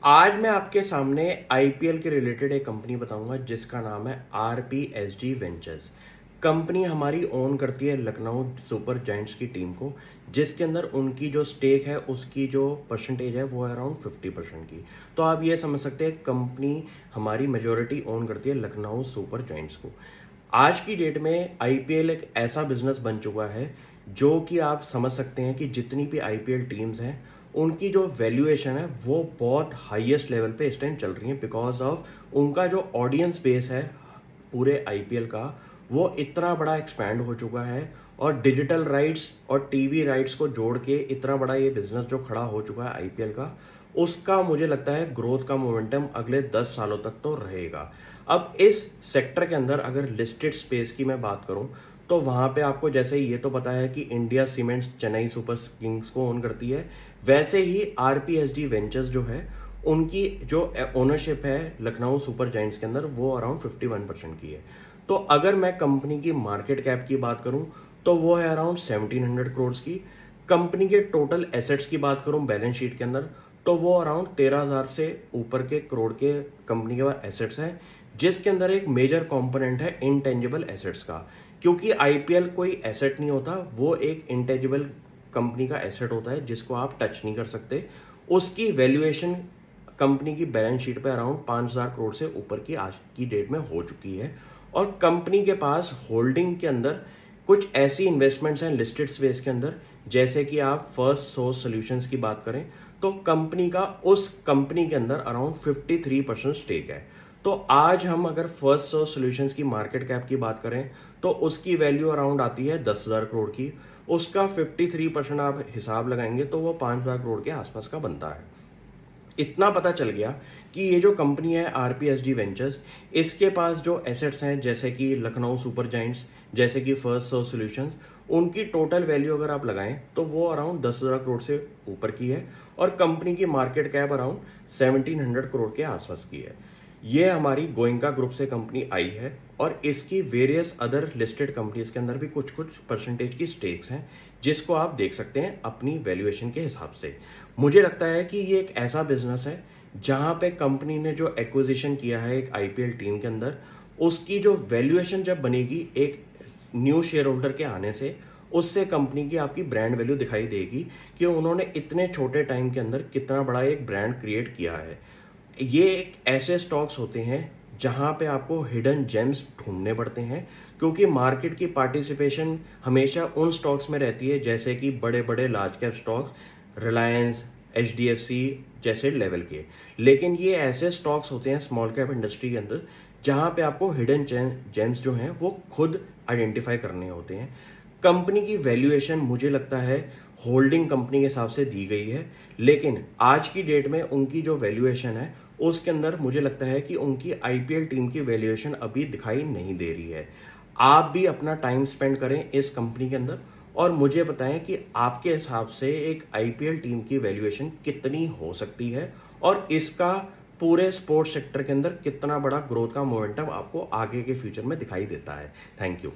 आज मैं आपके सामने आईपीएल के रिलेटेड एक कंपनी बताऊंगा जिसका नाम है आरपीएसडी वेंचर्स। कंपनी हमारी ओन करती है लखनऊ सुपर जायंट्स की टीम को, जिसके अंदर उनकी जो स्टेक है उसकी जो परसेंटेज है वो है अराउंड 50% की। तो आप ये समझ सकते हैं कंपनी हमारी मेजोरिटी ओन करती है लखनऊ सुपर जायंट्स को। आज की डेट में आईपीएल एक ऐसा बिजनेस बन चुका है जो कि आप समझ सकते हैं कि जितनी भी आईपीएल टीम्स हैं उनकी जो वैल्यूएशन है वो बहुत हाईएस्ट लेवल पे इस टाइम चल रही है, बिकॉज ऑफ उनका जो ऑडियंस बेस है पूरे आईपीएल का वो इतना बड़ा एक्सपैंड हो चुका है। और डिजिटल राइट्स और टीवी राइट्स को जोड़ के इतना बड़ा ये बिजनेस जो खड़ा हो चुका है आईपीएल का, उसका मुझे लगता है ग्रोथ का मोमेंटम अगले 10 सालों तक तो रहेगा। अब इस सेक्टर के अंदर अगर लिस्टेड स्पेस की मैं बात करूं तो वहाँ पे आपको जैसे ये तो पता है कि India cements Chennai super Kings को ओन करती है, वैसे ही आरपीएसडी वेंचर्स जो है उनकी जो ओनरशिप है लखनऊ सुपर जायंट्स के अंदर वो अराउंड 51% की है। तो अगर मैं कंपनी की मार्केट कैप की बात करूं तो वो है अराउंड 1700 करोड़ की। कंपनी के टोटल एसेट्स की बात करूं बैलेंस शीट के अंदर तो वो अराउंड 13,000 से ऊपर के करोड़ के कंपनी के पास एसेट्स हैं, जिसके अंदर एक मेजर कंपोनेंट है इंटेंजिबल एसेट्स का। क्योंकि आईपीएल कोई एसेट नहीं होता, वो एक इंटेंजिबल कंपनी का एसेट होता है जिसको आप टच नहीं कर सकते। उसकी वैल्यूएशन कंपनी की बैलेंस शीट पे अराउंड 5,000 करोड़ से ऊपर की आज की डेट में हो चुकी है। और कंपनी के पास होल्डिंग के अंदर कुछ ऐसी इन्वेस्टमेंट्स हैं लिस्टेड स्पेस के अंदर, जैसे कि आप फर्स्ट सोर्स सॉल्यूशंस की बात करें तो कंपनी का उस कंपनी के अंदर अराउंड 53% स्टेक है। तो आज हम अगर फर्स्ट सोर्स सॉल्यूशंस की मार्केट कैप की बात करें तो उसकी वैल्यू अराउंड आती है 10,000 करोड़ की। उसका 53% आप हिसाब लगाएंगे तो वो 5,000 करोड़ के आसपास का बनता है। इतना पता चल गया कि ये जो कंपनी है आरपीएसडी वेंचर्स, इसके पास जो एसेट्स हैं जैसे कि लखनऊ सुपर जायंट्स, जैसे कि फर्स्ट सोर्स सॉल्यूशंस, उनकी टोटल वैल्यू अगर आप लगाएं तो वो अराउंड 10,000 करोड़ से ऊपर की है। और कंपनी की मार्केट कैप अराउंड 1700 करोड़ के आसपास की है। ये हमारी गोइंका ग्रुप से कंपनी आई है और इसकी वेरियस अदर लिस्टेड कंपनीज के अंदर भी कुछ कुछ परसेंटेज की स्टेक्स हैं, जिसको आप देख सकते हैं अपनी वैल्यूएशन के हिसाब से। मुझे लगता है कि ये एक ऐसा बिजनेस है जहाँ पे कंपनी ने जो एक्विजिशन किया है एक आईपीएल टीम के अंदर, उसकी जो वैल्यूएशन जब बनेगी एक न्यू शेयर होल्डर के आने से, उससे कंपनी की आपकी ब्रांड वैल्यू दिखाई देगी कि उन्होंने इतने छोटे टाइम के अंदर कितना बड़ा एक ब्रांड क्रिएट किया है। ये एक ऐसे स्टॉक्स होते हैं जहां पे आपको हिडन जेम्स ढूंढने पड़ते हैं, क्योंकि मार्केट की पार्टिसिपेशन हमेशा उन स्टॉक्स में रहती है जैसे कि बड़े बड़े large cap stocks, Reliance, HDFC जैसे लेवल के। लेकिन ये ऐसे स्टॉक्स होते हैं स्मॉल कैप इंडस्ट्री के अंदर जहां पे आपको हिडन जेम्स जो हैं वो खुद आइडेंटिफाई करने होते हैं। कंपनी की वैल्यूएशन मुझे लगता है होल्डिंग कंपनी के हिसाब से दी गई है, लेकिन आज की डेट में उनकी जो वैल्यूएशन है उसके अंदर मुझे लगता है कि उनकी आईपीएल टीम की वैल्यूएशन अभी दिखाई नहीं दे रही है। आप भी अपना टाइम स्पेंड करें इस कंपनी के अंदर और मुझे बताएं कि आपके हिसाब से एक आईपीएल टीम की वैल्यूएशन कितनी हो सकती है और इसका पूरे स्पोर्ट्स सेक्टर के अंदर कितना बड़ा ग्रोथ का मोमेंटम आपको आगे के फ्यूचर में दिखाई देता है। Thank you.